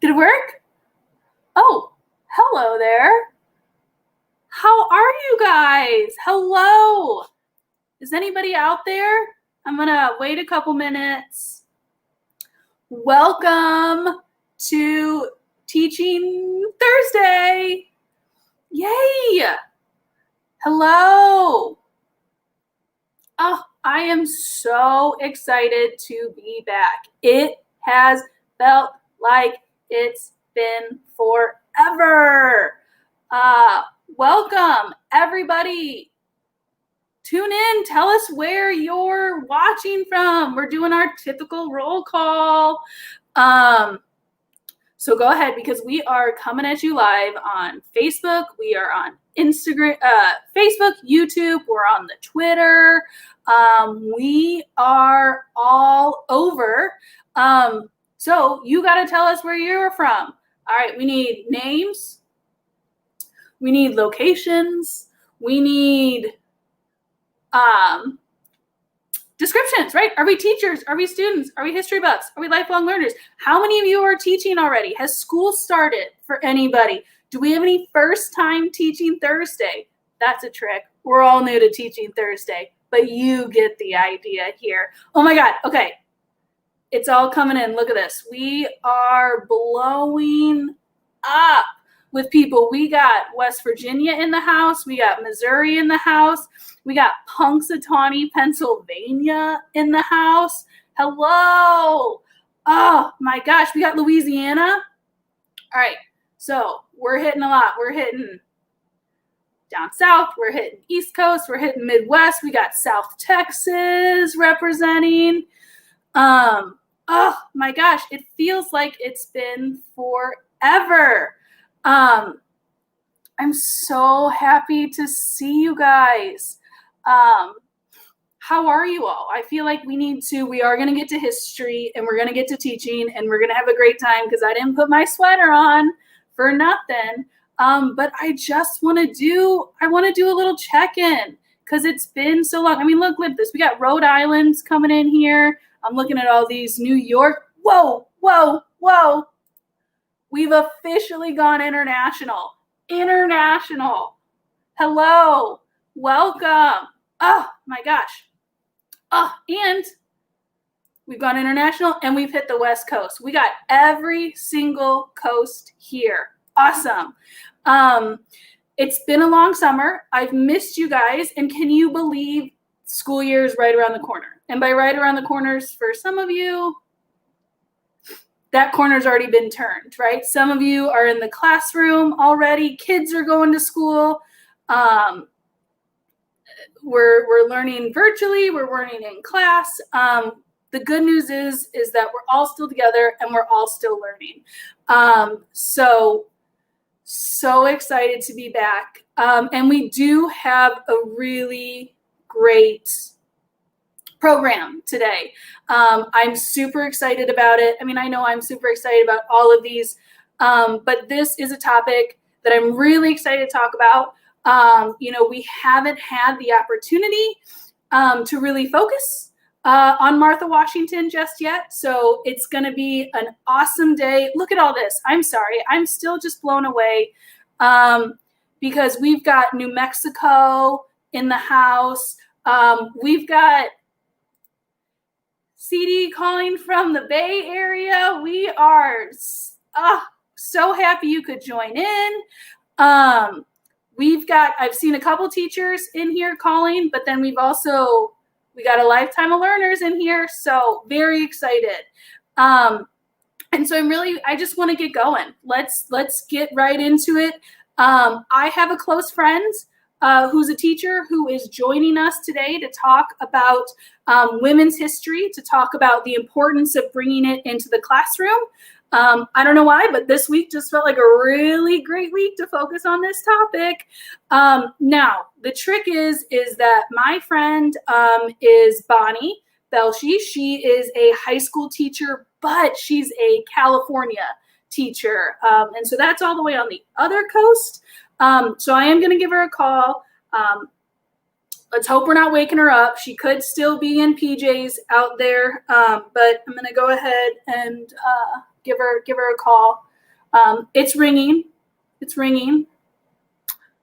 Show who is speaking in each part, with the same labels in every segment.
Speaker 1: Did it work? Oh, hello there. How are you guys? Hello. Is anybody out there? I'm going to wait a couple minutes. Welcome to Teaching Thursday. Yay. Hello. Oh, I am so excited to be back. It has felt like it's been forever. Welcome, everybody. Tune in. Tell us where you're watching from. We're doing our typical roll call. So go ahead, because we are coming at you live on Facebook. We are on Instagram, Facebook, YouTube. We're on the Twitter. We are all over. So you got to tell us where you're from. All right, we need names. We need locations. We need descriptions, right? Are we teachers? Are we students? Are we history buffs? Are we lifelong learners? How many of you are teaching already? Has school started for anybody? Do we have any first time teaching Thursday? That's a trick. We're all new to teaching Thursday, but you get the idea here. Oh my God. Okay. It's all coming in. Look at this. We are blowing up with people. We got West Virginia in the house. We got Missouri in the house. We got Punxsutawney, Pennsylvania in the house. Hello. Oh my gosh. We got Louisiana. All right. So we're hitting a lot. We're hitting down south. We're hitting East Coast. We're hitting Midwest. We got South Texas representing. Oh my gosh. It feels like it's been forever. I'm so happy to see you guys. How are you all? I feel like we are going to get to history, and we're going to get to teaching, and we're going to have a great time because I didn't put my sweater on for nothing. But I want to do a little check-in because it's been so long. I mean, look at this. We got Rhode Island's coming in here. I'm looking at all these New York. Whoa, whoa, whoa. We've officially gone international. International. Hello. Welcome. Oh, my gosh. Oh, and we've gone international, and we've hit the West Coast. We got every single coast here. Awesome. It's been a long summer. I've missed you guys, and can you believe school year is right around the corner? And by right around the corners, for some of you, that corner's already been turned, right? Some of you are in the classroom already. Kids are going to school. We're learning virtually. We're learning in class. The good news is that we're all still together and we're all still learning. So excited to be back. And we do have a really great program today. I'm super excited about it. I mean, I know I'm super excited about all of these, but this is a topic that I'm really excited to talk about. We haven't had the opportunity to really focus on Martha Washington just yet. So it's going to be an awesome day. Look at all this. I'm sorry. I'm still just blown away because we've got New Mexico in the house. We've got CD calling from the Bay Area. We are so happy you could join in. I've seen a couple teachers in here calling, but then we got a lifetime of learners in here. So very excited. And so I just want to get going. Let's get right into it. I have a close friend who's a teacher who is joining us today to talk about women's history, to talk about the importance of bringing it into the classroom. I don't know why, but this week just felt like a really great week to focus on this topic. Now, the trick is that my friend is Bonnie Belshe. She is a high school teacher, but she's a California teacher. And so that's all the way on the other coast. So I am going to give her a call. Let's hope we're not waking her up. She could still be in PJs out there, but I'm going to go ahead and give her a call. It's ringing. It's ringing.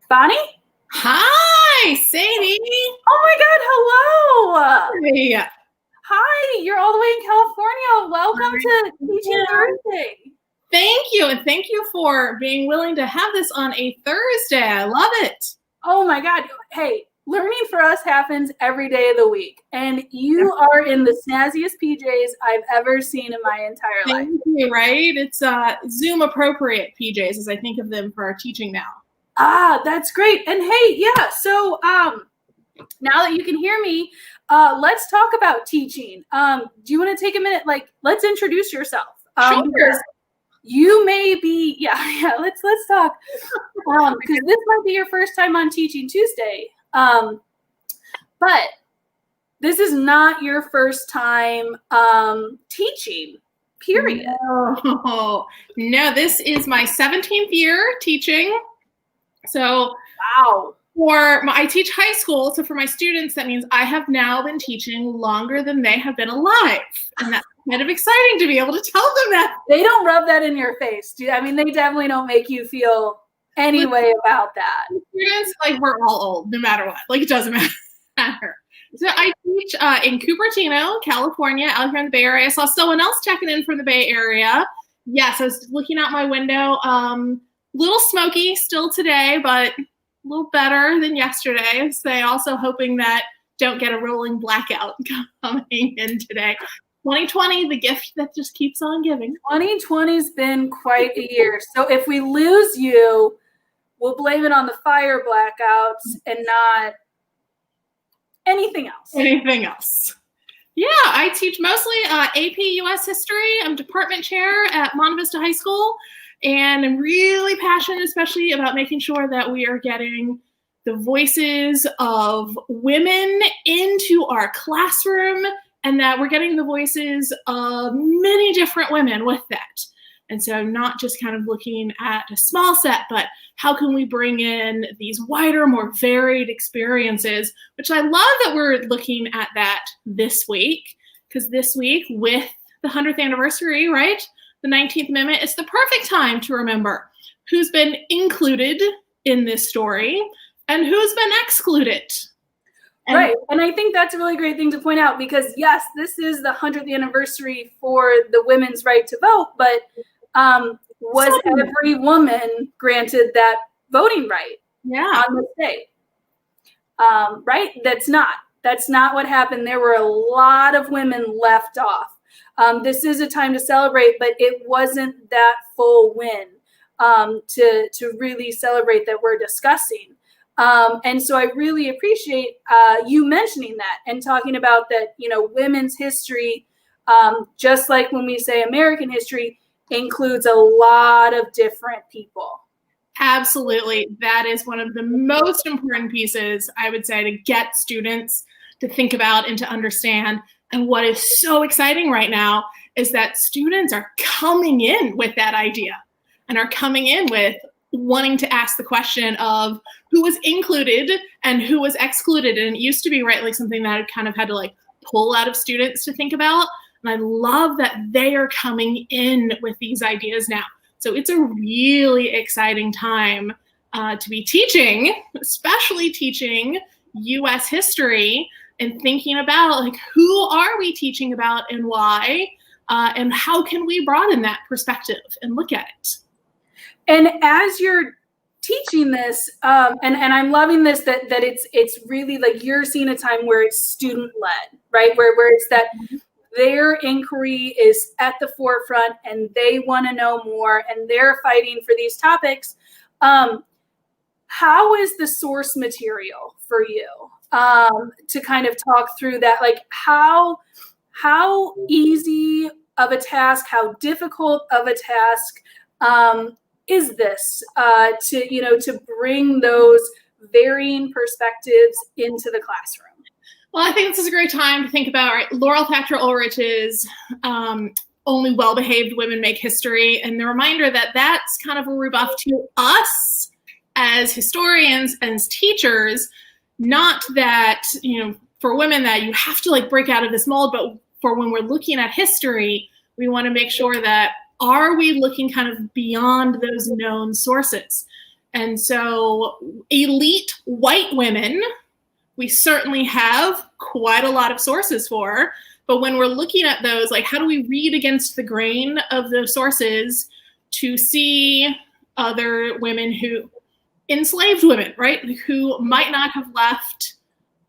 Speaker 1: Bonnie?
Speaker 2: Hi, Sadie.
Speaker 1: Oh my God, hello.
Speaker 2: Hey.
Speaker 1: Hi, you're all the way in California. Welcome to Teaching Thursday.
Speaker 2: Thank you, and thank you for being willing to have this on a Thursday. I love it.
Speaker 1: Oh my God. Hey, learning for us happens every day of the week, and you are in the snazziest PJs I've ever seen in my entire life.
Speaker 2: Thank you, right? It's Zoom appropriate PJs as I think of them for our teaching now.
Speaker 1: Ah, that's great. And hey, yeah, so now that you can hear me, let's talk about teaching. Do you want to take a minute? Let's introduce yourself.
Speaker 2: Sure.
Speaker 1: Because you may be, let's talk. Because this might be your first time on Teaching Tuesday. But this is not your first time teaching, period.
Speaker 2: No, this is my 17th year teaching. So,
Speaker 1: wow.
Speaker 2: I teach high school, so for my students, that means I have now been teaching longer than they have been alive. And that's kind of exciting to be able to tell them that.
Speaker 1: They don't rub that in your face. They definitely don't make you feel any way about that.
Speaker 2: Students, we're all old, no matter what. It doesn't matter. So I teach in Cupertino, California, out here in the Bay Area. I saw someone else checking in from the Bay Area. Yes, I was looking out my window. Little smoky still today, but a little better than yesterday. So also hoping that don't get a rolling blackout coming in today. 2020, the gift that just keeps on giving.
Speaker 1: 2020's been quite a year. So if we lose you, we'll blame it on the fire blackouts and not anything else.
Speaker 2: Anything else. Yeah, I teach mostly AP US history. I'm department chair at Monte Vista High School. And I'm really passionate, especially about making sure that we are getting the voices of women into our classroom and that we're getting the voices of many different women with that. And so not just kind of looking at a small set, but how can we bring in these wider, more varied experiences, which I love that we're looking at that this week, because this week with the 100th anniversary, right? The 19th Amendment, it's the perfect time to remember who's been included in this story and who's been excluded.
Speaker 1: Right. And I think that's a really great thing to point out because, yes, this is the 100th anniversary for the women's right to vote, but was every woman granted that voting right on the state? Right? That's not what happened. There were a lot of women left off. This is a time to celebrate, but it wasn't that full win to really celebrate that we're discussing. And so I really appreciate you mentioning that and talking about that, women's history, just like when we say American history, includes a lot of different people.
Speaker 2: Absolutely. That is one of the most important pieces, I would say, to get students to think about and to understand. And what is so exciting right now is that students are coming in with that idea and are coming in with wanting to ask the question of who was included and who was excluded. And it used to be, right, something that I kind of had to pull out of students to think about. And I love that they are coming in with these ideas now. So it's a really exciting time to be teaching, especially teaching US history and thinking about who are we teaching about and why, and how can we broaden that perspective and look at it.
Speaker 1: And as you're teaching this, and I'm loving this, that it's really you're seeing a time where it's student led, right? Where it's that their inquiry is at the forefront and they want to know more and they're fighting for these topics. How is the source material for you? To kind of talk through that, how easy of a task, how difficult of a task is this to bring those varying perspectives into the classroom?
Speaker 2: Well, I think this is a great time to think about Laurel Thatcher Ulrich's Only Well-Behaved Women Make History, and the reminder that that's kind of a rebuff to us as historians and as teachers. Not that, for women that you have to break out of this mold, but for when we're looking at history, we want to make sure that are we looking kind of beyond those known sources? And so elite white women, we certainly have quite a lot of sources for, but when we're looking at those, like, how do we read against the grain of those sources to see other women who, enslaved women, right, who might not have left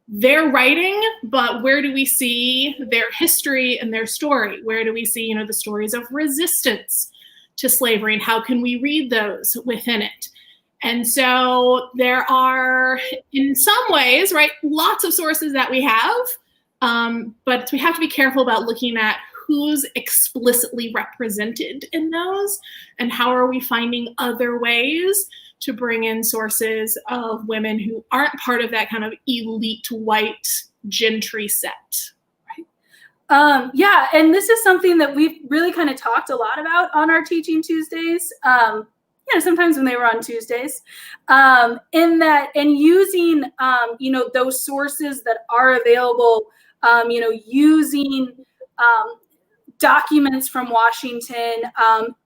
Speaker 2: their writing, but where do we see their history and their story? Where do we see, the stories of resistance to slavery, and how can we read those within it? And so there are, in some ways, right, lots of sources that we have, but we have to be careful about looking at who's explicitly represented in those, and how are we finding other ways to bring in sources of women who aren't part of that kind of elite white gentry set.
Speaker 1: Yeah, and this is something that we've really kind of talked a lot about on our Teaching Tuesdays. Sometimes when they were on Tuesdays, in that, and using, those sources that are available, using documents from Washington,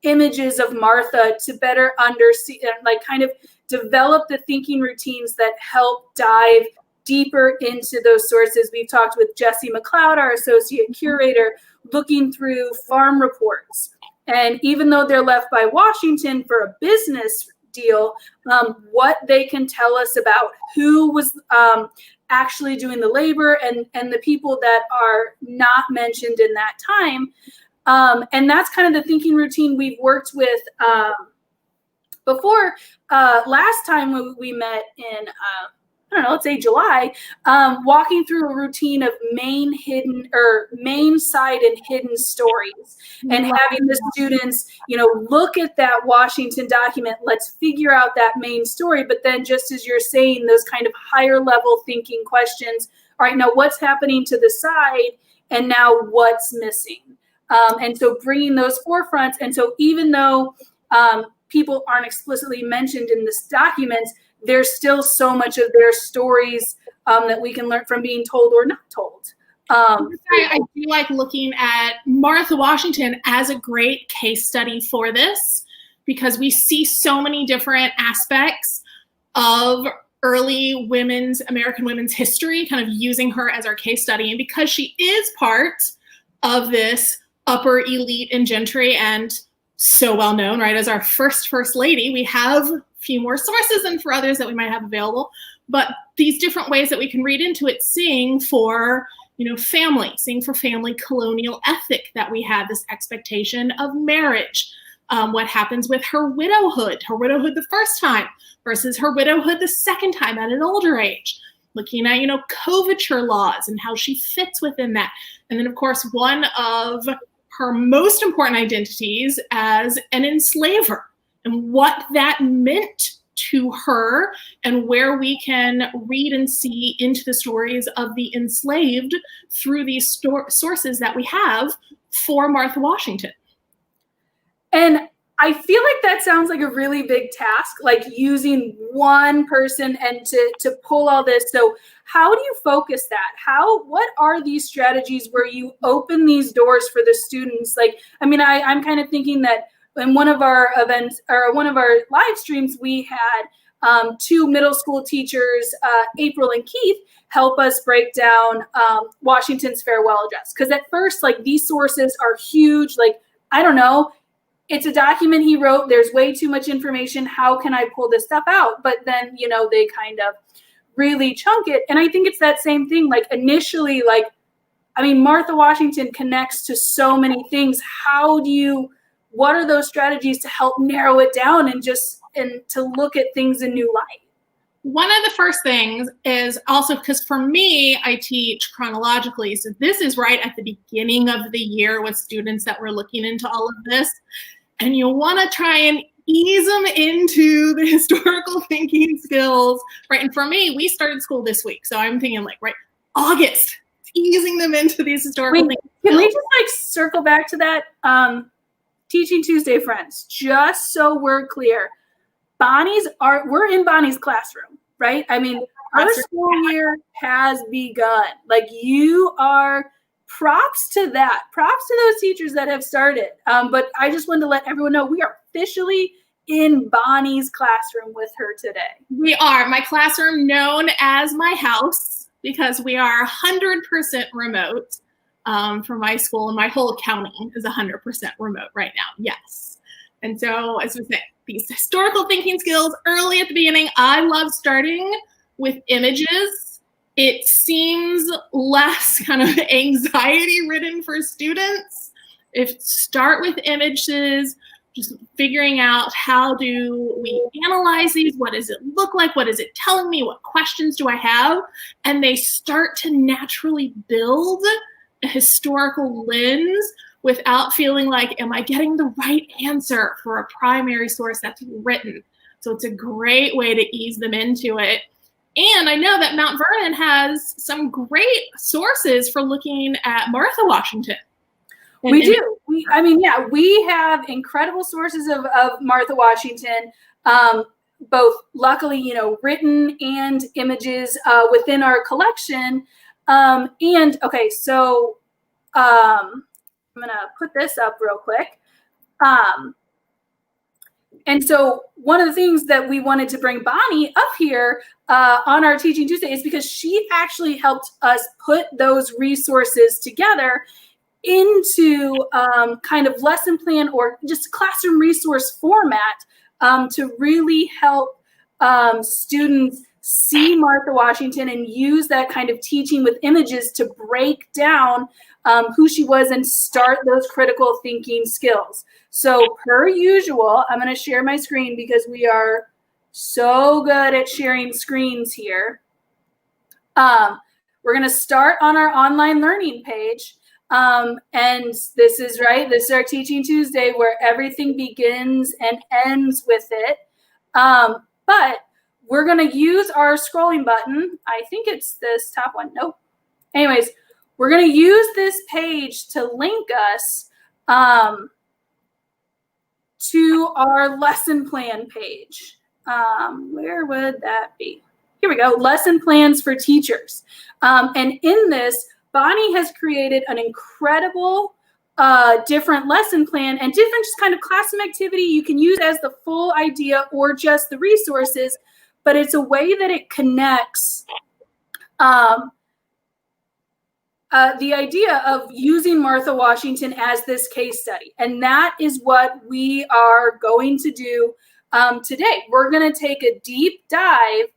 Speaker 1: images of Martha to better understand, like kind of develop the thinking routines that help dive deeper into those sources. We've talked with Jessie McLeod, our associate curator, looking through farm reports. And even though they're left by Washington for a business deal, what they can tell us about who was actually doing the labor, and the people that are not mentioned in that time. And that's kind of the thinking routine we've worked with before. Last time we met in, let's say July, walking through a routine of main side and hidden stories, and having the students, look at that Washington document. Let's figure out that main story. But then, just as you're saying, those kind of higher level thinking questions. All right, now what's happening to the side, and now what's missing? And so bringing those forefronts. And so even though people aren't explicitly mentioned in this document, there's still so much of their stories that we can learn from being told or not told.
Speaker 2: I do like looking at Martha Washington as a great case study for this, because we see so many different aspects of early American women's history, kind of using her as our case study. And because she is part of this upper elite and gentry, and so well known, right, as our first lady, we have few more sources than for others that we might have available, but these different ways that we can read into it, seeing for family colonial ethic, that we have this expectation of marriage, what happens with her widowhood the first time versus her widowhood the second time at an older age, looking at coverture laws and how she fits within that. And then, of course, one of her most important identities as an enslaver, and what that meant to her, and where we can read and see into the stories of the enslaved through these sources that we have for Martha Washington.
Speaker 1: And I feel like that sounds like a really big task, like using one person and to pull all this. So how do you focus that? What are these strategies where you open these doors for the students? Like, I'm kind of thinking that in one of our events, or one of our live streams, we had two middle school teachers, April and Keith, help us break down Washington's farewell address. Because at first, like, these sources are huge. Like, I don't know, it's a document he wrote. There's way too much information. How can I pull this stuff out? But then, they kind of really chunk it. And I think it's that same thing. Like, initially, Martha Washington connects to so many things. What are those strategies to help narrow it down and to look at things in new light?
Speaker 2: One of the first things is also, because for me, I teach chronologically. So this is right at the beginning of the year with students that were looking into all of this. And you'll want to try and ease them into the historical thinking skills, right? And for me, we started school this week. So I'm thinking August, easing them into these historical thinking skills.
Speaker 1: Can we just circle back to that? Teaching Tuesday friends, just so we're clear, we're in Bonnie's classroom, right? Our school year has begun. Like, you are props to that. Props to those teachers that have started. But I just wanted to let everyone know we are officially in Bonnie's classroom with her today.
Speaker 2: We are. My classroom known as my house because we are 100% remote for my school, and my whole county is 100% remote right now. Yes. And so, as we say, these historical thinking skills early at the beginning, I love starting with images. It seems less kind of anxiety ridden for students. If start with images, just figuring out how do we analyze these? What does it look like? What is it telling me? What questions do I have? And they start to naturally build a historical lens without feeling like, am I getting the right answer for a primary source that's written? So it's a great way to ease them into it. And I know that Mount Vernon has some great sources for looking at Martha Washington.
Speaker 1: We do. We have incredible sources of Martha Washington, both luckily, written and images within our collection. I'm going to put this up real quick. And so one of the things that we wanted to bring Bonnie up here on our Teaching Tuesday is because she actually helped us put those resources together into kind of lesson plan or just classroom resource format to really help students see Martha Washington and use that kind of teaching with images to break down who she was and start those critical thinking skills. So per usual, I'm going to share my screen because we are so good at sharing screens here. We're going to start on our online learning page. And this is our Teaching Tuesday where everything begins and ends with it. But we're going to use our scrolling button. I think it's this top one. Nope. Anyways, we're going to use this page to link us to our lesson plan page. Where would that be? Here we go. Lesson plans for teachers. And in this, Bonnie has created an incredible different lesson plan and different just kind of classroom activity you can use as the full idea or just the resources, but it's a way that it connects the idea of using Martha Washington as this case study. And that is what we are going to do today. We're going to take a deep dive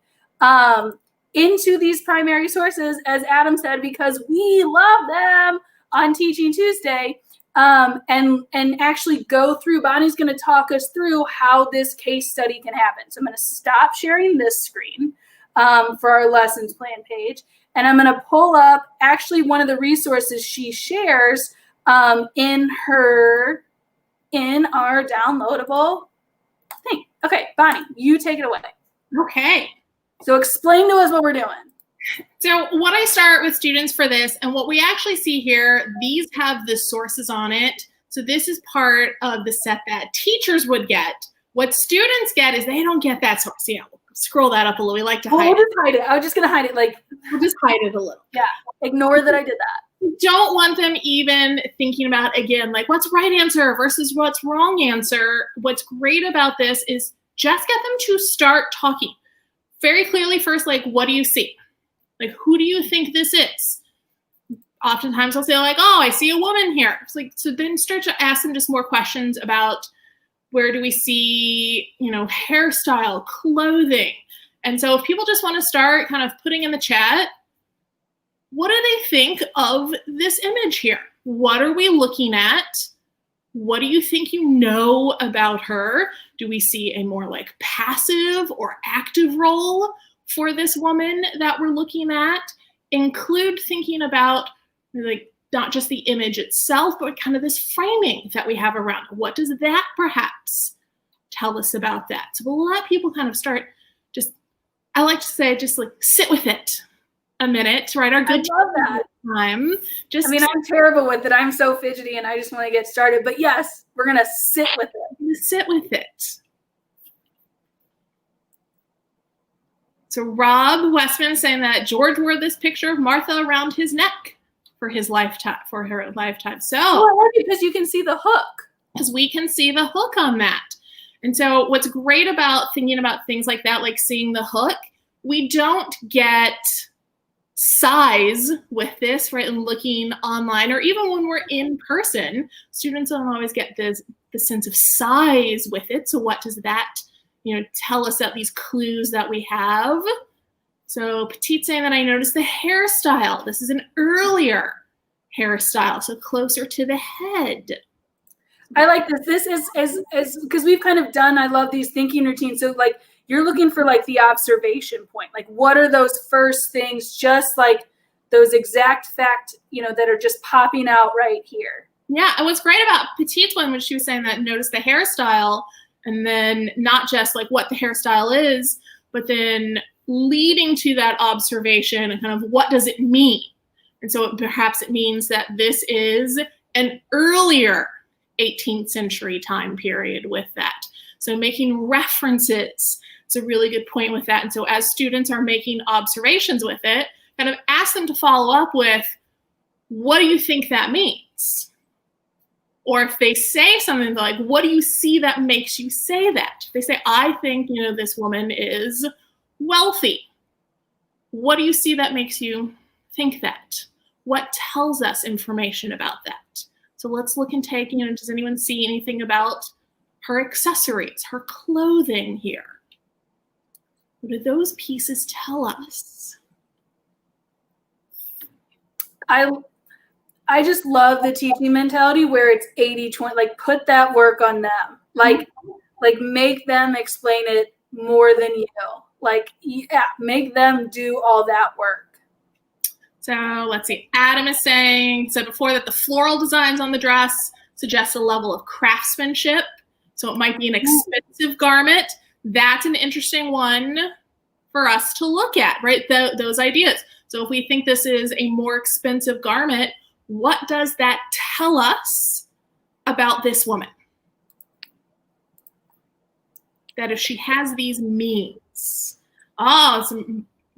Speaker 1: into these primary sources, as Adam said, because we love them on Teaching Tuesday, and actually go through. Bonnie's going to talk us through how this case study can happen. So I'm going to stop sharing this screen for our lessons plan page, and I'm going to pull up actually one of the resources she shares in our downloadable thing. Okay, Bonnie, you take it away.
Speaker 2: Okay.
Speaker 1: So explain to us what we're doing.
Speaker 2: So what I start with students for this, and what we actually see here, these have the sources on it. So this is part of the set that teachers would get. What students get is they don't get that source. Yeah, we'll scroll that up a little. We like to hide it.
Speaker 1: We'll just hide it. I was just going to hide it.
Speaker 2: We'll just hide it a little.
Speaker 1: Yeah, ignore that I did that.
Speaker 2: We don't want them even thinking about, again, what's right answer versus what's wrong answer. What's great about this is just get them to start talking. Very clearly first, what do you see? Who do you think this is? Oftentimes I'll say oh, I see a woman here. It's so then start to ask them just more questions about where do we see, hairstyle, clothing. And so if people just want to start kind of putting in the chat, what do they think of this image here? What are we looking at? What do you think you know about her? Do we see a more passive or active role for this woman that we're looking at? Include thinking about not just the image itself, but kind of this framing that we have around it. What does that perhaps tell us about that? So we'll let people kind of start I like to say, sit with it a minute, right? Our good time.
Speaker 1: I'm terrible with it. I'm so fidgety and I just want to get started. But yes, we're going to sit with it.
Speaker 2: Sit with it. So Rob Westman saying that George wore this picture of Martha around his neck. for his lifetime, for her lifetime. So
Speaker 1: I like it because you can see the hook.
Speaker 2: Because we can see the hook on that. And so what's great about thinking about things like that, like seeing the hook, we don't get size with this, right? And looking online, or even when we're in person, students don't always get the sense of size with it. So what does that, tell us about these clues that we have? So Petite saying that I noticed the hairstyle. This is an earlier hairstyle, so closer to the head.
Speaker 1: I like this. This is because we've kind of done, I love these thinking routines. So like you're looking for like the observation point. Like what are those first things, just like those exact fact, that are just popping out right here.
Speaker 2: Yeah, and what's great about Petite's one when she was saying that notice the hairstyle, and then not just like what the hairstyle is, but then leading to that observation and kind of what does it mean? And so perhaps it means that this is an earlier 18th century time period with that. So making references is a really good point with that. And so as students are making observations with it, kind of ask them to follow up with, what do you think that means? Or if they say something like, what do you see that makes you say that? If they say, I think, this woman is wealthy. What do you see that makes you think that? What tells us information about that? So let's look and take, does anyone see anything about her accessories, her clothing here? What do those pieces tell us?
Speaker 1: I just love the teaching mentality where it's 80-20, like put that work on them. Like make them explain it more than you. Like, yeah, make them do all that work.
Speaker 2: So let's see. Adam is saying, said before that the floral designs on the dress suggest a level of craftsmanship. So it might be an expensive garment. That's an interesting one for us to look at, right? Those ideas. So if we think this is a more expensive garment, what does that tell us about this woman? That if she has these means.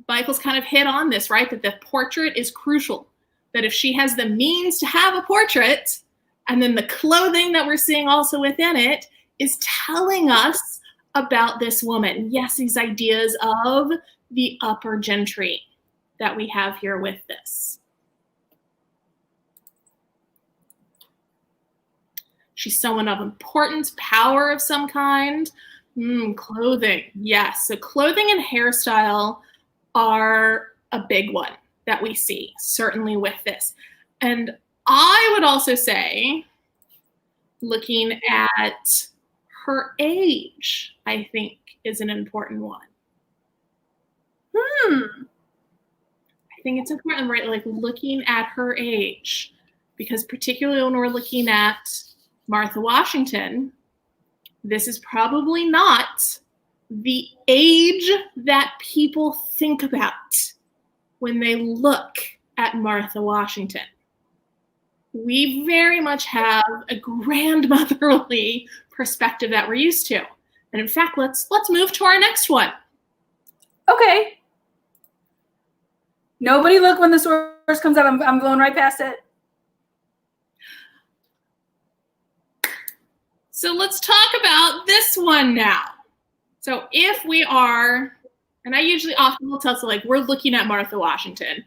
Speaker 2: Michael's kind of hit on this, right? That the portrait is crucial. That if she has the means to have a portrait, and then the clothing that we're seeing also within it is telling us about this woman. Yes, these ideas of the upper gentry that we have here with this. She's someone of importance, power of some kind. Clothing, yes. So clothing and hairstyle are a big one that we see, certainly with this. And I would also say, looking at her age, I think is an important one. I think it's important, right? Like looking at her age, because particularly when we're looking at Martha Washington, this is probably not the age that people think about when they look at Martha Washington. We very much have a grandmotherly perspective that we're used to. And in fact, let's move to our next one.
Speaker 1: Okay. Nobody look when the source comes up. I'm going right past it.
Speaker 2: So let's talk about this one now. So if we are, and I usually often will tell, so like we're looking at Martha Washington.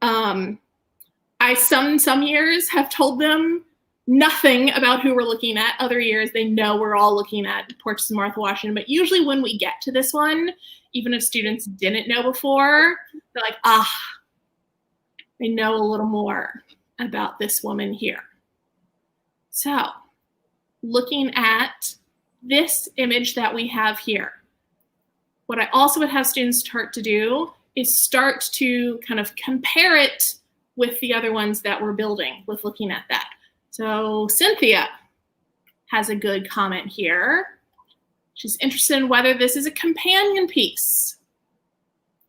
Speaker 2: I some years have told them nothing about who we're looking at. Other years they know we're all looking at portraits of Martha Washington. But usually when we get to this one, even if students didn't know before, they're like, I know a little more about this woman here. So looking at this image that we have here, what I also would have students start to do is start to kind of compare it with the other ones that we're building with looking at that. So Cynthia has a good comment here. She's interested in whether this is a companion piece.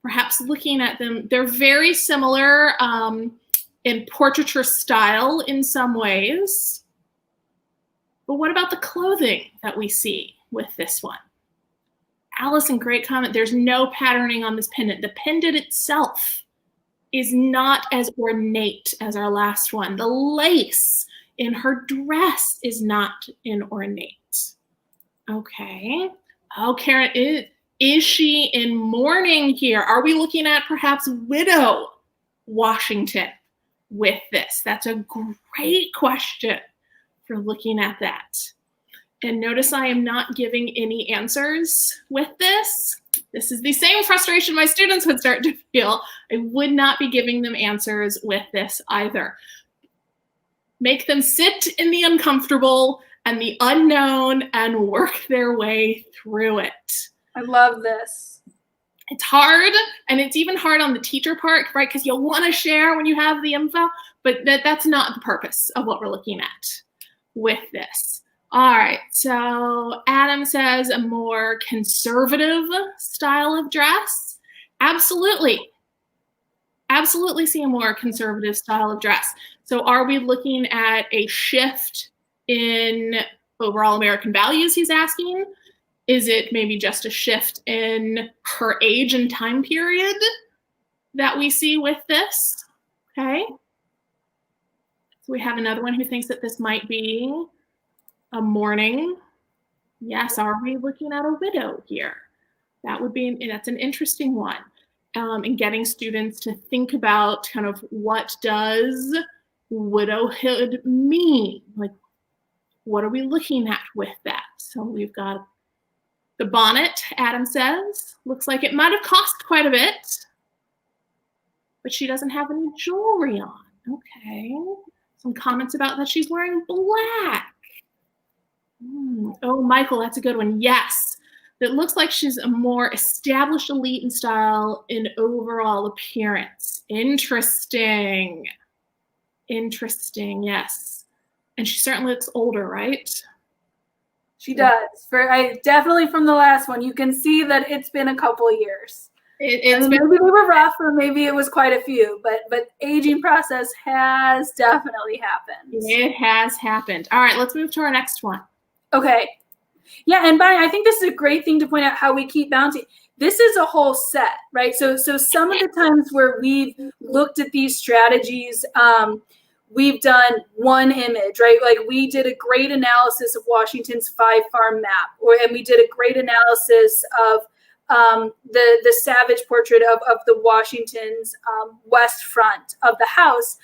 Speaker 2: Perhaps looking at them, they're very similar in portraiture style in some ways. But what about the clothing that we see with this one? Allison, great comment. There's no patterning on this pendant. The pendant itself is not as ornate as our last one. The lace in her dress is not in ornate. Okay. Oh, Karen, is she in mourning here? Are we looking at perhaps Widow Washington with this? That's a great question for looking at that. And notice I am not giving any answers with this. This is the same frustration my students would start to feel. I would not be giving them answers with this either. Make them sit in the uncomfortable and the unknown and work their way through it.
Speaker 1: I love this.
Speaker 2: It's hard, and it's even hard on the teacher part, right? Because you'll want to share when you have the info, but that's not the purpose of what we're looking at with this. All right, so Adam says a more conservative style of dress. Absolutely. Absolutely see a more conservative style of dress. So are we looking at a shift in overall American values, he's asking? Is it maybe just a shift in her age and time period that we see with this? Okay. So we have another one who thinks that this might be a mourning. Yes, are we looking at a widow here? That's an interesting one. And getting students to think about kind of what does widowhood mean? Like, what are we looking at with that? So we've got the bonnet, Adam says. Looks like it might have cost quite a bit, but she doesn't have any jewelry on. Okay. Some comments about that she's wearing black. Oh, Michael, that's a good one. Yes. It looks like she's a more established elite in style in overall appearance. Interesting. Interesting, yes. And she certainly looks older, right?
Speaker 1: She does. Definitely from the last one, you can see that it's been a couple of years. Maybe they were rough, or maybe it was quite a few, but aging process has definitely happened.
Speaker 2: It has happened. All right, let's move to our next one.
Speaker 1: Okay. Yeah, and Bonnie, I think this is a great thing to point out how we keep bouncing. This is a whole set, right? So some of the times where we've looked at these strategies, we've done one image, right? Like we did a great analysis of Washington's 5-farm map, and we did a great analysis of the Savage portrait of the Washington's west front of the house.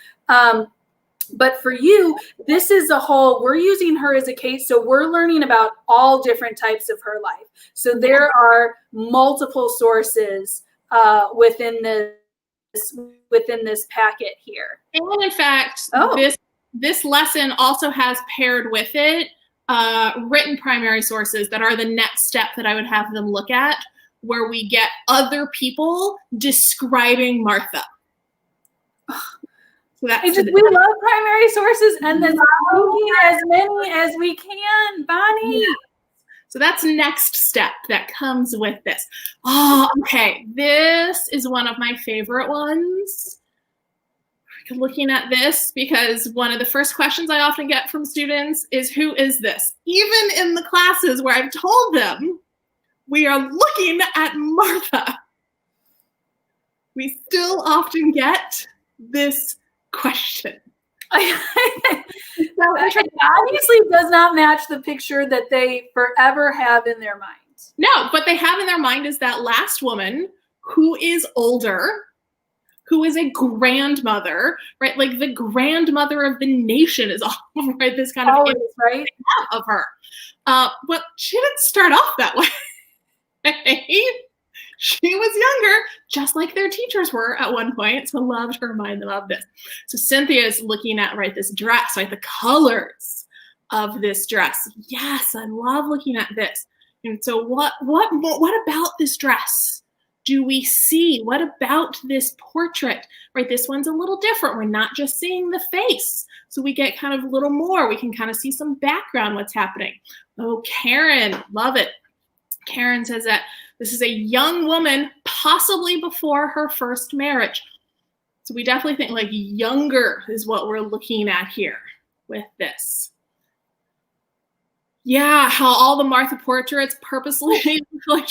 Speaker 1: But for you, this is a whole, we're using her as a case. So we're learning about all different types of her life. So there are multiple sources within this packet here.
Speaker 2: And in fact, this lesson also has paired with it written primary sources that are the next step that I would have them look at, where we get other people describing Martha. So
Speaker 1: we love primary sources, and then looking as many as we can, Bonnie.
Speaker 2: Yeah. So that's next step that comes with this. Oh, okay. This is one of my favorite ones. Looking at this, because one of the first questions I often get from students is, who is this? Even in the classes where I've told them we are looking at Martha, we still often get this question.
Speaker 1: It obviously does not match the picture that they forever have in their mind.
Speaker 2: No, but they have in their mind is that last woman who is older, who is a grandmother, right? Like the grandmother of the nation is all, right? This kind of
Speaker 1: image, right,
Speaker 2: of her. But she didn't start off that way. She was younger, just like their teachers were at one point. So loved her, remind them of this. So Cynthia is looking at, right, this dress, right, the colors of this dress. Yes, I love looking at this. And so what about this dress do we see? What about this portrait, right? This one's a little different. We're not just seeing the face. So we get kind of a little more. We can kind of see some background, what's happening. Oh, Karen, love it. Karen says that this is a young woman, possibly before her first marriage. So we definitely think like younger is what we're looking at here with this. Yeah, how all the Martha portraits purposely, like,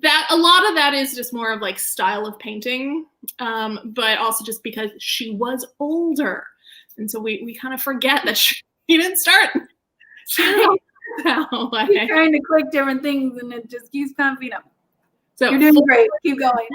Speaker 2: that a lot of that is just more of like style of painting, but also just because she was older. And so we kind of forget that she didn't start. She didn't start that way.
Speaker 1: You're trying to click different things and it just keeps pumping up.
Speaker 2: So
Speaker 1: you're doing great. Keep going.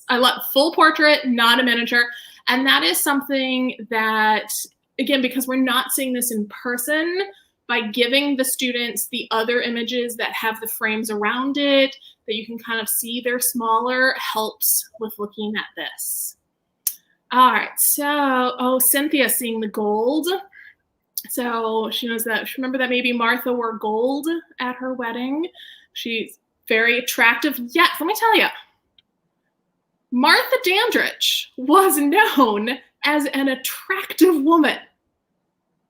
Speaker 2: I love full portrait, not a miniature. And that is something that, again, because we're not seeing this in person, by giving the students the other images that have the frames around it, that you can kind of see they're smaller, helps with looking at this. All right, so, Cynthia seeing the gold. So she knows that, remember that maybe Martha wore gold at her wedding. She's very attractive. Yes, let me tell you, Martha Dandridge was known as an attractive woman.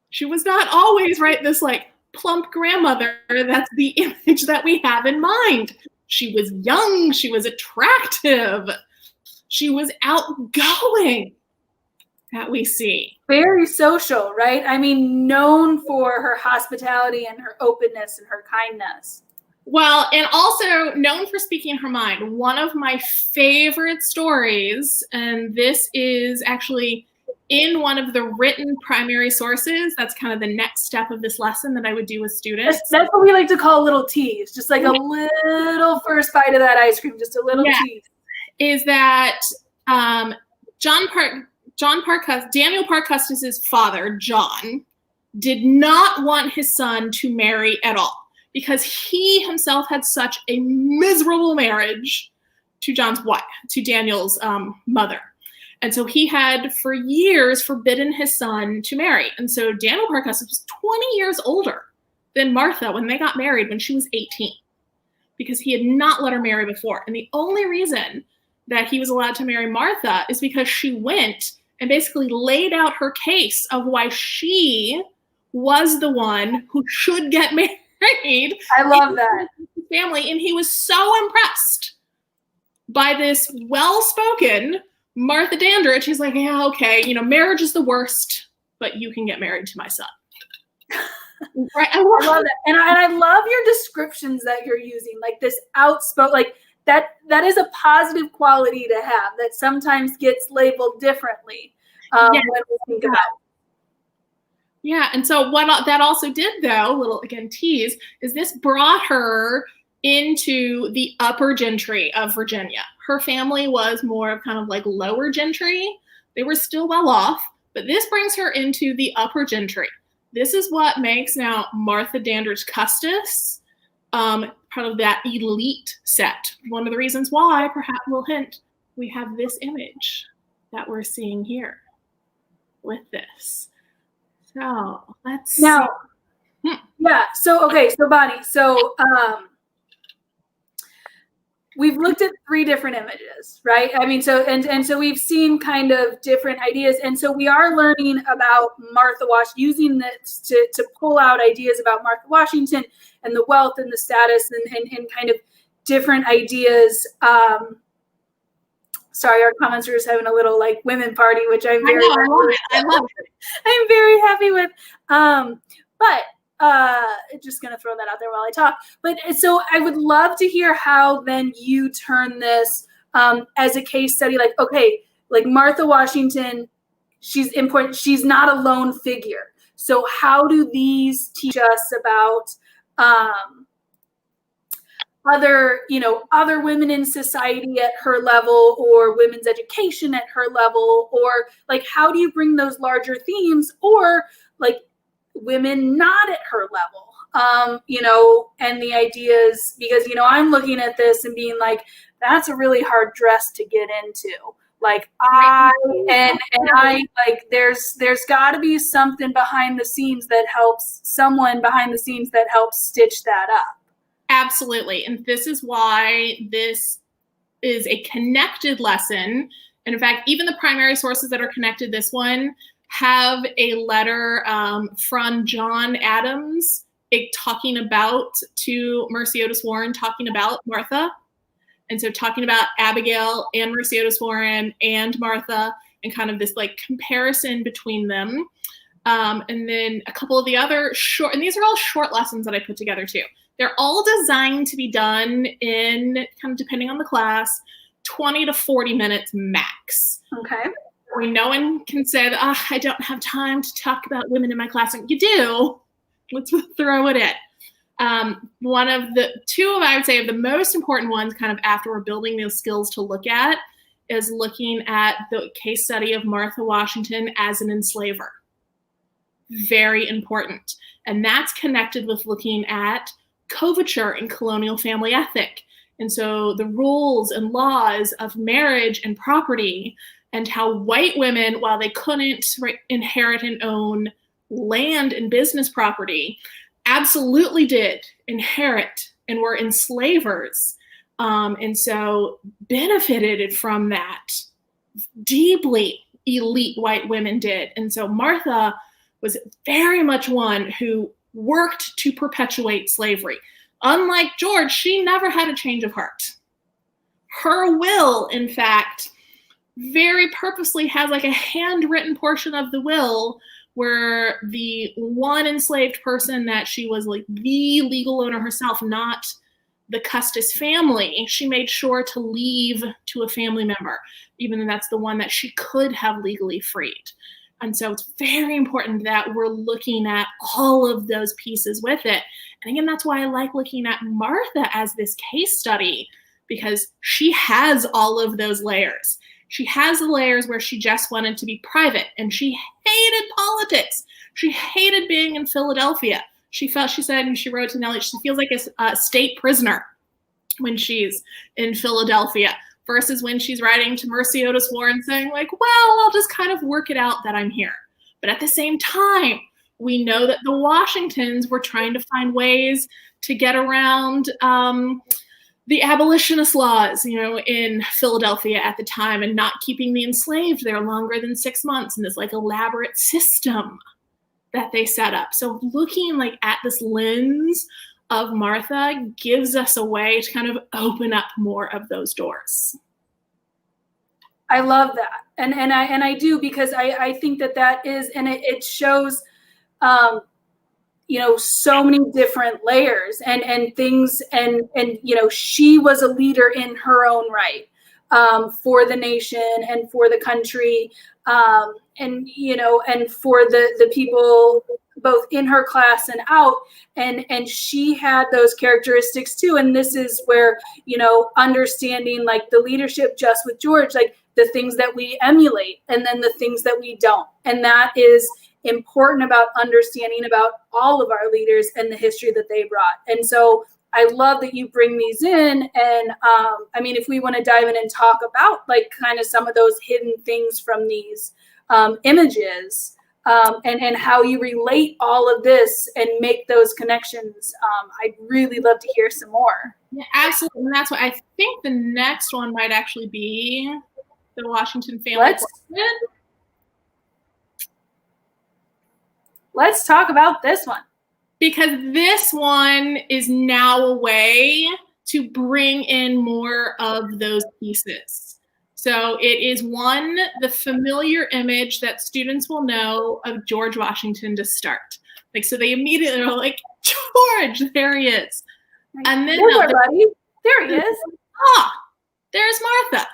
Speaker 2: She was not always, right, this like plump grandmother. That's the image that we have in mind. She was young, she was attractive, she was outgoing, that we see.
Speaker 1: Very social, right? I mean, known for her hospitality and her openness and her kindness.
Speaker 2: Well, and also known for speaking her mind. One of my favorite stories, and this is actually in one of the written primary sources. That's kind of the next step of this lesson that I would do with students.
Speaker 1: That's what we like to call little tease, just like a little first bite of that ice cream, just a little tease.
Speaker 2: Is that Daniel Parke Custis's father, John, did not want his son to marry at all because he himself had such a miserable marriage to Daniel's mother. And so he had for years forbidden his son to marry. And so Daniel Parke Custis was 20 years older than Martha when they got married when she was 18, because he had not let her marry before. And the only reason that he was allowed to marry Martha is because she went and basically laid out her case of why she was the one who should get married.
Speaker 1: I love that.
Speaker 2: Family. And he was so impressed by this well-spoken Martha Dandridge. He's like, yeah, okay, marriage is the worst, but you can get married to my son. Right? I love
Speaker 1: that. And I love your descriptions that you're using, like this outspoken, like that is a positive quality to have that sometimes gets labeled differently when we think about it.
Speaker 2: Yeah, and so what that also did, though, little, again, tease, is this brought her into the upper gentry of Virginia. Her family was more of kind of like lower gentry. They were still well off, but this brings her into the upper gentry. This is what makes now Martha Dandridge Custis part of that elite set. One of the reasons why, perhaps we'll hint, we have this image that we're seeing here with this. So let's
Speaker 1: now,
Speaker 2: see.
Speaker 1: Yeah. So, okay. So Bonnie, we've looked at 3 different images, right? I mean, so, and so we've seen kind of different ideas. And so we are learning about Martha Washington, using this to pull out ideas about Martha Washington and the wealth and the status and kind of different ideas. Sorry, our comments are just having a little like women party, which I'm very
Speaker 2: I love it.
Speaker 1: I'm very happy with. But just gonna throw that out there while I talk. But so I would love to hear how then you turn this as a case study. Like, okay, like Martha Washington, she's important. She's not a lone figure. So how do these teach us about other women in society at her level, or women's education at her level, or like how do you bring those larger themes, or like women not at her level, and the ideas, because I'm looking at this and being like, that's a really hard dress to get into. Like I like there's got to be something behind the scenes that helps stitch that up.
Speaker 2: Absolutely. And this is why this is a connected lesson. And in fact, even the primary sources that are connected, this one, have a letter from John Adams talking about to Mercy Otis Warren, talking about Martha. And so talking about Abigail and Mercy Otis Warren and Martha, and kind of this like comparison between them. And then a couple of the other short, and these are all short lessons that I put together too. They're all designed to be done in, kind of depending on the class, 20 to 40 minutes max.
Speaker 1: Okay.
Speaker 2: No one can say that, oh, I don't have time to talk about women in my class. And you do. Let's throw it in. One of the two of, I would say, of the most important ones kind of after we're building those skills to look at is looking at the case study of Martha Washington as an enslaver. Very important. And that's connected with looking at coverture and colonial family ethic. And so the rules and laws of marriage and property, and how white women, while they couldn't inherit and own land and business property, absolutely did inherit and were enslavers. And so benefited from that. Deeply elite white women did. And so Martha was very much one who worked to perpetuate slavery. Unlike George, she never had a change of heart. Her will, in fact, very purposely has like a handwritten portion of the will where the one enslaved person that she was like the legal owner herself, not the Custis family, she made sure to leave to a family member, even though that's the one that she could have legally freed. And so it's very important that we're looking at all of those pieces with it. And again, that's why I like looking at Martha as this case study, because she has all of those layers. She has the layers where she just wanted to be private, and she hated politics. She hated being in Philadelphia. She said, and she wrote to Nellie, she feels like a state prisoner when she's in Philadelphia, versus when she's writing to Mercy Otis Warren saying like, well, I'll just kind of work it out that I'm here. But at the same time, we know that the Washingtons were trying to find ways to get around the abolitionist laws, in Philadelphia at the time, and not keeping the enslaved there longer than 6 months, and this like elaborate system that they set up. So looking like at this lens of Martha gives us a way to kind of open up more of those doors.
Speaker 1: I love that. And I do, because I think that is, and it shows, so many different layers and things. And she was a leader in her own right, for the nation and for the country. And for the people both in her class and out, and she had those characteristics too. And this is where, understanding like the leadership just with George, like the things that we emulate and then the things that we don't. And that is important about understanding about all of our leaders and the history that they brought. And so I love that you bring these in. And if we want to dive in and talk about like kind of some of those hidden things from these images, and how you relate all of this and make those connections, I'd really love to hear some more.
Speaker 2: Yeah, absolutely. And that's why I think the next one might actually be the Washington family.
Speaker 1: Let's talk about this one.
Speaker 2: Because this one is now a way to bring in more of those pieces. So it is the familiar image that students will know of George Washington to start. Like, so they immediately are like, George, there he is. And then
Speaker 1: there he is.
Speaker 2: There's Martha.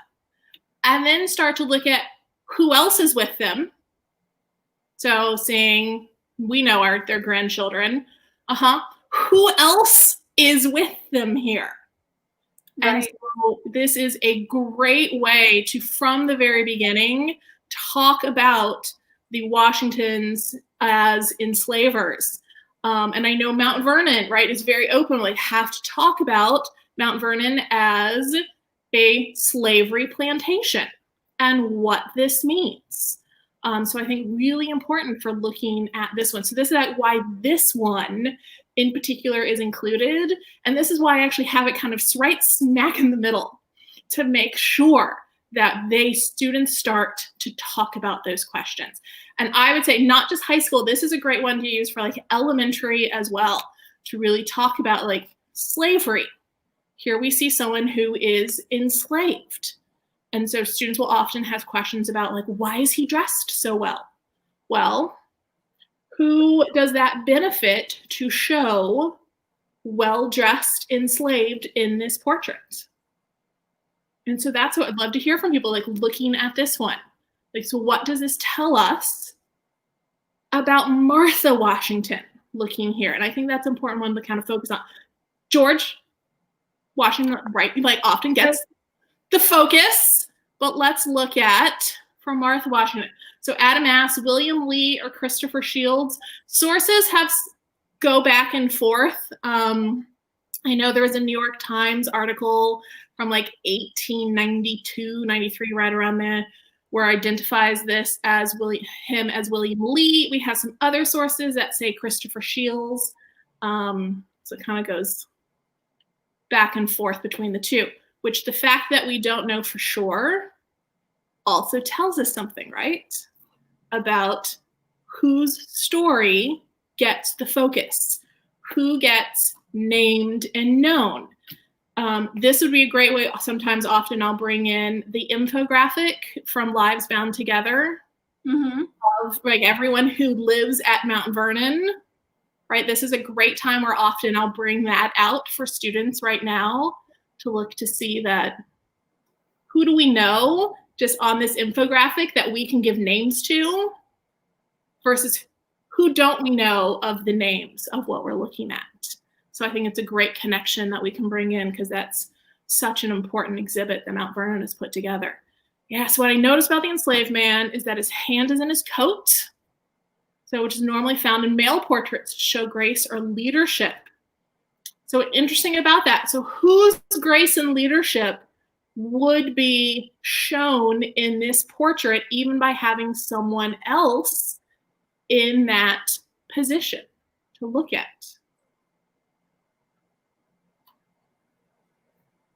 Speaker 2: And then start to look at who else is with them. So seeing, we know their grandchildren. Who else is with them here? Right. And so this is a great way to, from the very beginning, talk about the Washingtons as enslavers. And I know Mount Vernon, right, is very open. Like, have to talk about Mount Vernon as a slavery plantation and what this means. So I think really important for looking at this one. So this is why this one in particular is included. And this is why I actually have it kind of right smack in the middle, to make sure that students start to talk about those questions. And I would say not just high school, this is a great one to use for like elementary as well, to really talk about like slavery. Here we see someone who is enslaved. And so students will often have questions about like, why is he dressed so well? Well, who does that benefit to show well-dressed enslaved in this portrait. And so that's what I'd love to hear from people, like looking at this one. Like, so what does this tell us about Martha Washington looking here? And I think that's an important one to kind of focus on. George Washington, right, like often gets the focus, but let's look at from Martha Washington. So Adam asks, William Lee or Christopher Shields? Sources have go back and forth. I know there was a New York Times article from like 1892, 93, right around there, where identifies this as him as William Lee. We have some other sources that say Christopher Shields. So it kind of goes back and forth between the two, which the fact that we don't know for sure also tells us something, right? About whose story gets the focus, who gets named and known. This would be a great way. Sometimes, often I'll bring in the infographic from Lives Bound Together of like everyone who lives at Mount Vernon, right? This is a great time where often I'll bring that out for students right now to look to see that who do we know just on this infographic that we can give names to versus who don't we know of the names of what we're looking at. So I think it's a great connection that we can bring in because that's such an important exhibit that Mount Vernon has put together. Yeah, so what I noticed about the enslaved man is that his hand is in his coat, so which is normally found in male portraits to show grace or leadership. So interesting about that. So whose grace and leadership would be shown in this portrait even by having someone else in that position to look at?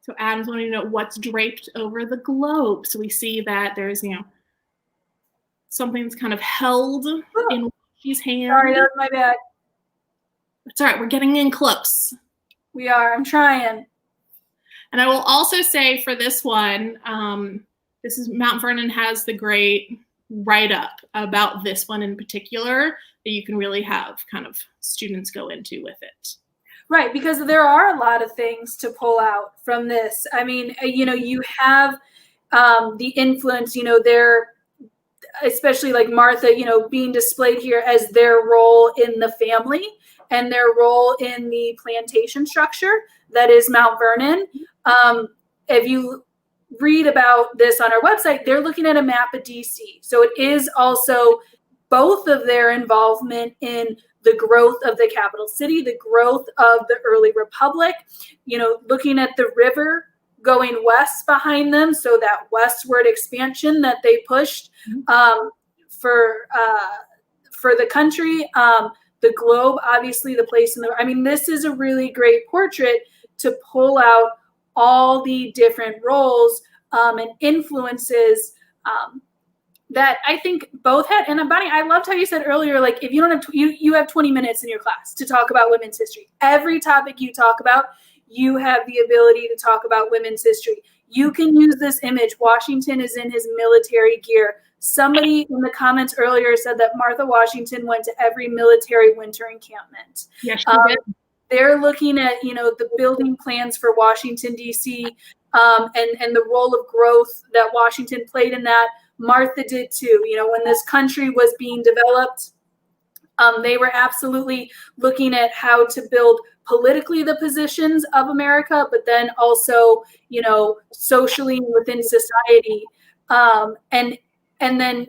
Speaker 2: So Adam's wanting to know what's draped over the globe. So we see that there's, something's kind of held in she's hand.
Speaker 1: Sorry, that was my bad.
Speaker 2: It's all right. We're getting in close.
Speaker 1: We are. I'm trying.
Speaker 2: And I will also say for this one, this is Mount Vernon has the great write-up about this one in particular that you can really have kind of students go into with it.
Speaker 1: Right, because there are a lot of things to pull out from this. I mean, you have the influence, there, especially like Martha, being displayed here as their role in the family and their role in the plantation structure that is Mount Vernon. If you read about this on our website, they're looking at a map of DC. So it is also both of their involvement in the growth of the capital city, the growth of the early republic, looking at the river going west behind them. So that westward expansion that they pushed for the country, the globe, obviously the place this is a really great portrait to pull out all the different roles and influences that I think both had. And Bonnie, I loved how you said earlier, like if you don't have, you have 20 minutes in your class to talk about women's history. Every topic you talk about, you have the ability to talk about women's history. You can use this image. Washington is in his military gear. Somebody in the comments earlier said that Martha Washington went to every military winter encampment.
Speaker 2: Yes, she did.
Speaker 1: They're looking at, the building plans for Washington, D.C., and the role of growth that Washington played in that. Martha did too. When this country was being developed, they were absolutely looking at how to build politically the positions of America, but then also, socially within society. And then,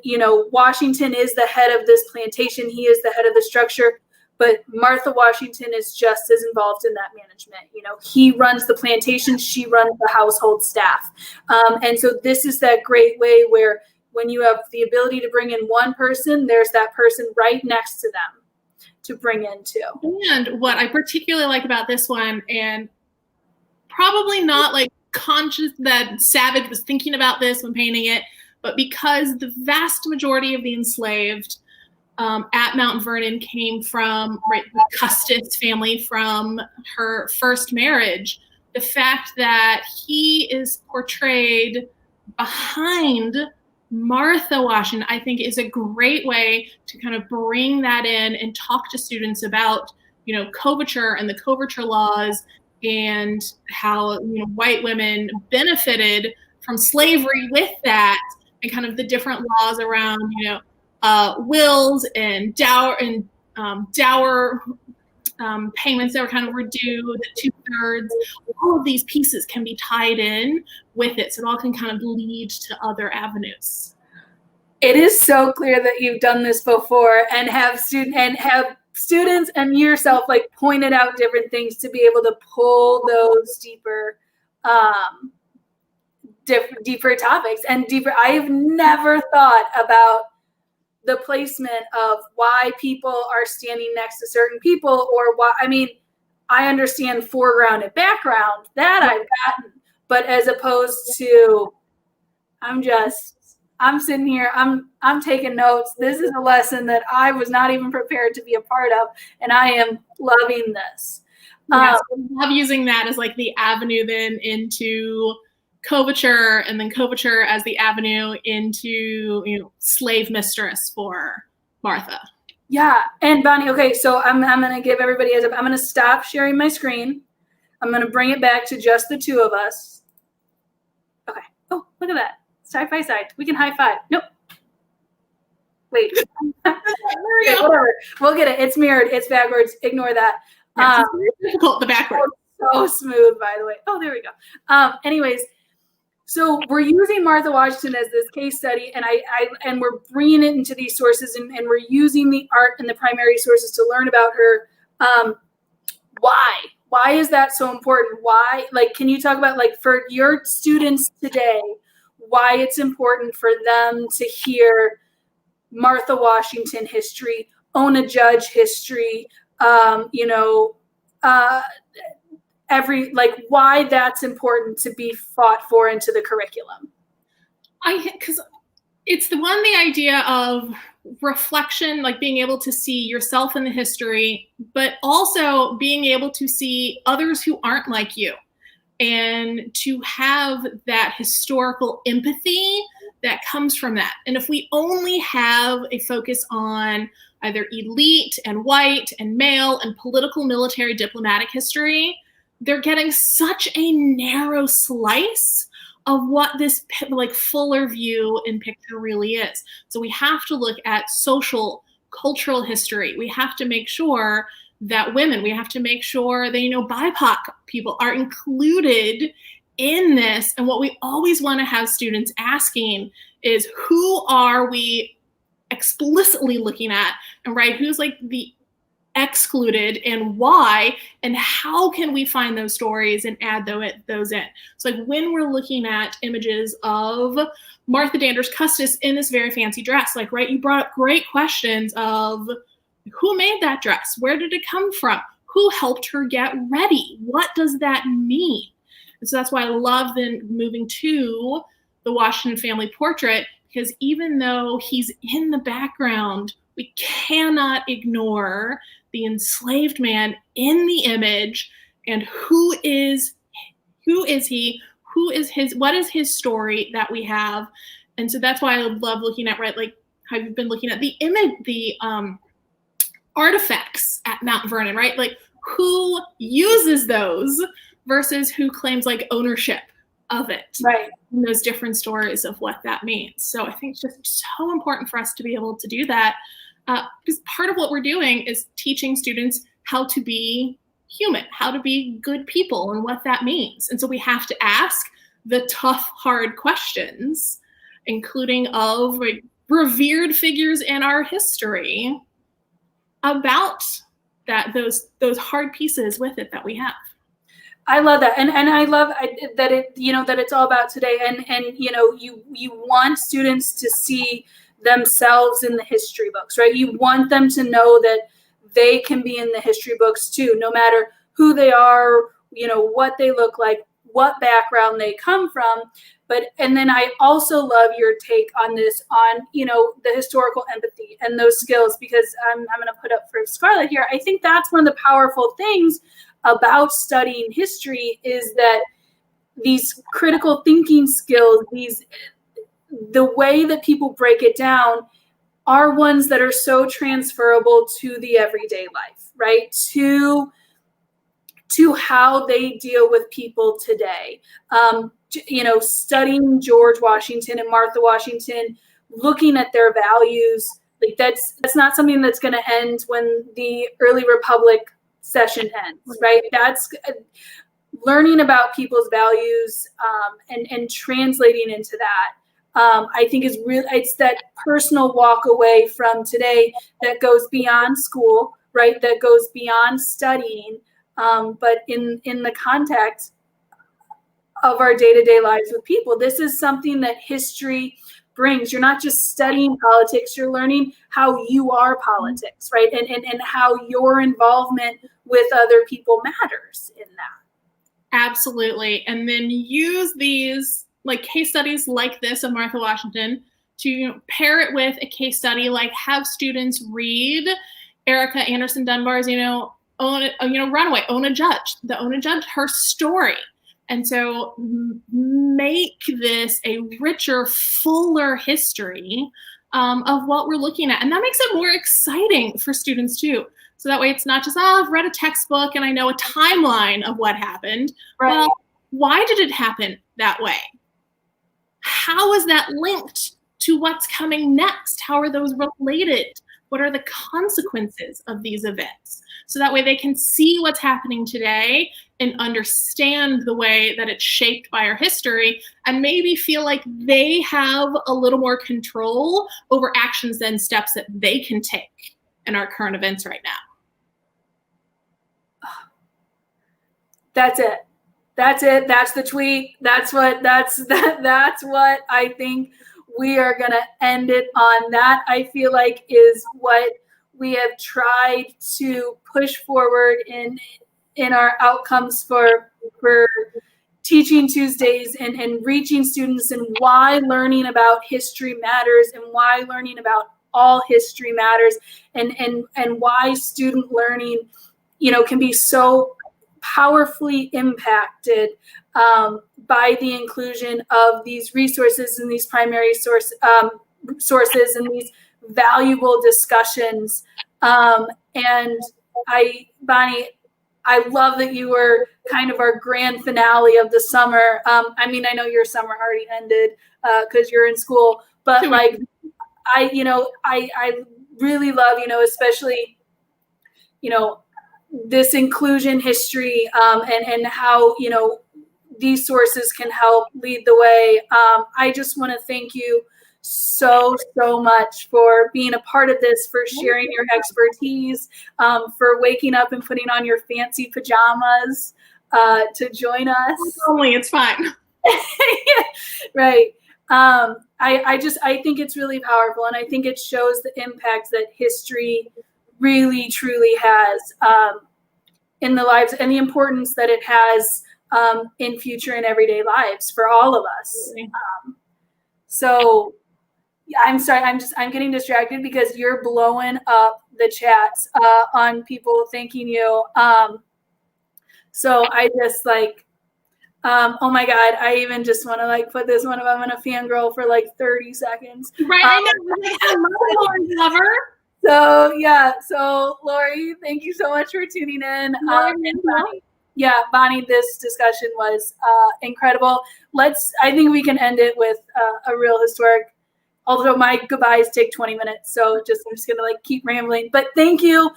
Speaker 1: Washington is the head of this plantation. He is the head of the structure. But Martha Washington is just as involved in that management. He runs the plantation. She runs the household staff. And so this is that great way where when you have the ability to bring in one person, there's that person right next to them to bring in too.
Speaker 2: And what I particularly like about this one, and probably not like conscious that Savage was thinking about this when painting it, but because the vast majority of the enslaved at Mount Vernon came from the Custis family from her first marriage, the fact that he is portrayed behind Martha Washington, I think is a great way to kind of bring that in and talk to students about coverture and the coverture laws, and how white women benefited from slavery with that, and kind of the different laws around wills and dower payments that were kind of were due, the 2/3. All of these pieces can be tied in with it, so it all can kind of lead to other avenues.
Speaker 1: It is so clear that you've done this before and have students and yourself like pointed out different things to be able to pull those deeper topics and deeper. I have never thought about the placement of why people are standing next to certain people, or why. I mean, I understand foreground and background, that I've gotten, but as opposed to, I'm sitting here, I'm taking notes. This is a lesson that I was not even prepared to be a part of, and I am loving this.
Speaker 2: Yes, I love using that as like the avenue then into coverture, and then coverture as the avenue into slave mistress for Martha.
Speaker 1: Yeah, and Bonnie, okay, so I'm gonna give everybody I'm gonna stop sharing my screen. I'm gonna bring it back to just the two of us. Okay. Oh, look at that. Side by side. We can high five. Nope. Wait. Whatever. We'll get it. It's mirrored. It's backwards. Ignore that.
Speaker 2: Yes, it's difficult, the backwards.
Speaker 1: So smooth, by the way. Oh, there we go. Anyways, so we're using Martha Washington as this case study, and we're bringing it into these sources, and we're using the art and the primary sources to learn about her. Why is that so important? Why, like, can you talk about, like, for your students today, why it's important for them to hear Martha Washington history, Ona Judge history, why that's important to be fought for into the curriculum?
Speaker 2: Because it's the idea of reflection, like being able to see yourself in the history, but also being able to see others who aren't like you, and to have that historical empathy that comes from that. And if we only have a focus on either elite and white and male and political, military, diplomatic history, they're getting such a narrow slice of what this like fuller view and picture really is. So we have to look at social, cultural history. We have to make sure that women, we have to make sure that, BIPOC people are included in this. And what we always want to have students asking is, who are we explicitly looking at, and right, who's like the excluded, and why, and how can we find those stories and add those in? So like when we're looking at images of Martha Danders Custis in this very fancy dress, like, right, you brought up great questions of who made that dress? Where did it come from? Who helped her get ready? What does that mean? And so that's why I love then moving to the Washington family portrait, because even though he's in the background, we cannot ignore the enslaved man in the image, and who is he? What is his story that we have? And so that's why I love looking at, right, like how you've been looking at the image, the artifacts at Mount Vernon, right? Like who uses those versus who claims like ownership of it.
Speaker 1: Right.
Speaker 2: And those different stories of what that means. So I think it's just so important for us to be able to do that. Because part of what we're doing is teaching students how to be human, how to be good people, and what that means. And so we have to ask the tough, hard questions, including of revered figures in our history, about those hard pieces with it that we have.
Speaker 1: I love that, and I love that that it's all about today, and you want students to see themselves in the history books, right? You want them to know that they can be in the history books too, no matter who they are, what they look like, what background they come from. And then I also love your take on this, on, the historical empathy and those skills, because I'm going to put up for Scarlett here. I think that's one of the powerful things about studying history, is that these critical thinking skills, the way that people break it down, are ones that are so transferable to the everyday life, right? To how they deal with people today. Studying George Washington and Martha Washington, looking at their values, like that's not something that's going to end when the early Republic session ends, right? That's learning about people's values and translating into that. I think is really, it's that personal walk away from today that goes beyond school, right? That goes beyond studying, but in the context of our day-to-day lives with people. This is something that history brings. You're not just studying politics, you're learning how you are politics, right? And how your involvement with other people matters in that.
Speaker 2: Absolutely. And then use these like case studies like this of Martha Washington to pair it with a case study, like have students read Erica Anderson Dunbar's, Runaway, Ona Judge, her story. And so make this a richer, fuller history of what we're looking at. And that makes it more exciting for students too. So that way it's not just, I've read a textbook and I know a timeline of what happened.
Speaker 1: Right.
Speaker 2: Well, why did it happen that way? How is that linked to what's coming next? How are those related? What are the consequences of these events? So that way they can see what's happening today and understand the way that it's shaped by our history and maybe feel like they have a little more control over actions and steps that they can take in our current events right now.
Speaker 1: That's it. That's the tweet. That's what I think we are going to end it on. That I feel like is what we have tried to push forward in our outcomes for Teaching Tuesdays and reaching students, and why learning about history matters, and why learning about all history matters, and why student learning, can be so powerfully impacted by the inclusion of these resources and these primary sources and these valuable discussions. And Bonnie, I love that you were kind of our grand finale of the summer. I know your summer already ended because you're in school, but like I really love, especially, this inclusion history and how, these sources can help lead the way. I just want to thank you so much for being a part of this, for sharing your expertise, for waking up and putting on your fancy pajamas to join us.
Speaker 2: It's fine.
Speaker 1: Right. I think it's really powerful, and I think it shows the impact that history really truly has in the lives, and the importance that it has in future and everyday lives for all of us. So I'm sorry, I'm getting distracted because you're blowing up the chats on people thanking you. So I just oh my God, I even just want to put this one up. I'm gonna fangirl for 30 seconds.
Speaker 2: Right, I know. Hello, Orange lover.
Speaker 1: So yeah, so Lori, thank you so much for tuning in. Bonnie, this discussion was incredible. I think we can end it with a real historic, although my goodbyes take 20 minutes. So I'm just gonna keep rambling, but thank you.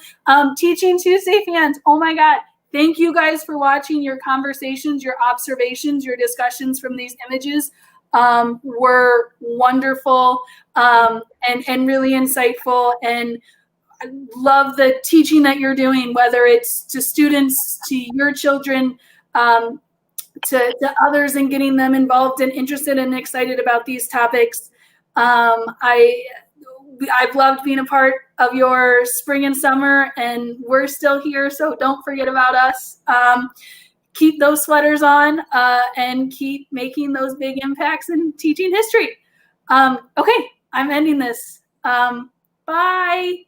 Speaker 1: Teaching Tuesday fans, oh my God. Thank you guys for watching. Your conversations, your observations, your discussions from these images were wonderful and really insightful. And I love the teaching that you're doing, whether it's to students, to your children, to others, and getting them involved and interested and excited about these topics. I've loved being a part of your spring and summer, and we're still here, so don't forget about us. Keep those sweaters on and keep making those big impacts in teaching history. Okay, I'm ending this. Bye.